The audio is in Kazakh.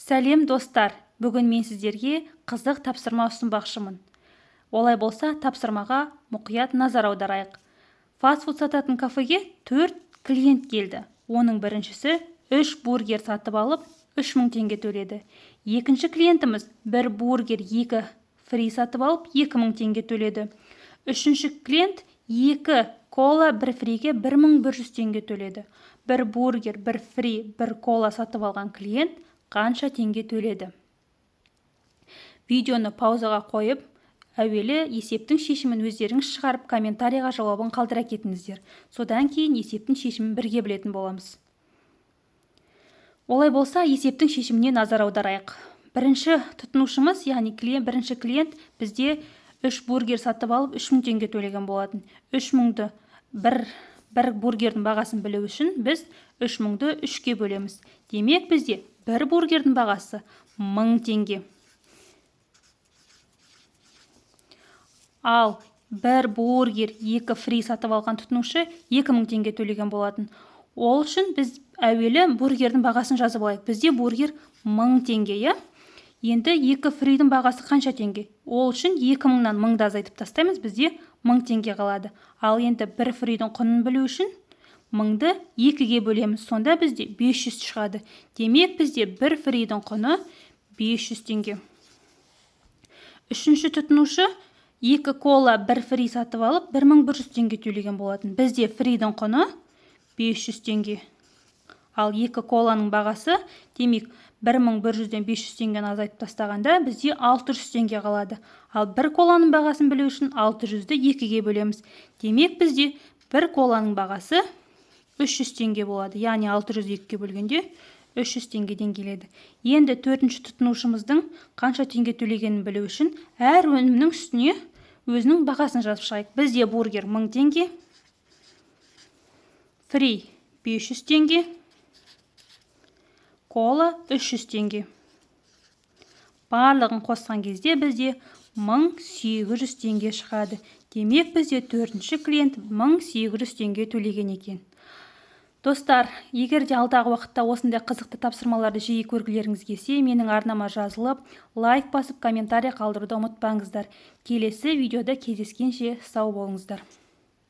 Сәлем достар, бүгін мен сіздерге қызық тапсырма ұсынбақшымын. Олай болса, тапсырмаға мұқият назар аударайық. Фастфуд сататын кафеге 4 клиент келді. Оның біріншісі 3 бургер сатып алып, 3000 теңге төледі. Екінші клиентіміз 1 бургер 2 фри сатып алып, 2000 теңге төледі. Үшінші клиент 2 кола 1 фриге 1100 теңге төледі. 1 бургер 1 фри 1 кола сатып алған клиент қанша теңге төледі? Видеоны паузаға қойып, әуелі есептің шешімін өздеріңіз шығарып, комментарийға жауабын қалдыра кетіңіздер. Содан кейін есептің шешімін бірге білетін боламыз. Олай болса, есептің шешіміне назар аударайық. Бірінші тұтынушымыз, яғни бірінші клиент бізде 3 бургер сатып алып 3000 теңге төлеген болатын. 3000-ды бір бургердің бағасын білу үшін біз 3000-ды 3-ке бөлеміз. Демек бізде бір бургердің бағасы 1000 теңге. Ал бір бургер 2 фри сатып алған тұтынушы 2000 теңге төлеген болатын. Ол үшін біз әуелі бургердің бағасын жазып алайық. Бізде бургер 1000 теңге, Енді 2 фридің бағасы қанша теңге? Ол үшін 2000-нан 1000-ды азайтып тастаймыз, бізде 1000 теңге қалады. Ал енді 1 фридің құнын білу үшін 1000-ды 2-ге бөлеміз, сонда бізде 500 шығады. Демек бізде 1 фридің құны 500 теңге. Үшінші тұтынушы 2 кола 1 фри сатып алып 1100 теңге төлеген болатын. Бізде фридің құны 500 теңге. Ал 2 коланың бағасы, демек 1100-ден 500 теңгені азайтып тастағанда бізде 600 теңге қалады. Ал 1 коланың бағасын білу үшін 600-ді 2-ге бөлеміз. Демек бізде 1 коланың бағасы 300 теңге болады. Яғни 600-ді 2-ге бөлгенде 300 теңгеден келеді. Енді 4-ші тұтынушымыздың қанша теңге төлегенін білу үшін әр өнімнің үстіне өзінің бағасын жазып шығайық. Бізде бургер 1000 теңге, фри 500 теңге, кола 300 теңге. Барлығын қосқан кезде бізде 1800 теңге шығады. Демек бізде 4-ші клиент 1800 теңге төлеген екен. Достар, егер де алдағы уақытта осындай қызықты тапсырмаларды жиі көргілеріңіз келсе, менің арнама жазылып, лайк басып, комментарий қалдыруды ұмытпаңыздар. Келесі видеода кездескенше сау болыңыздар.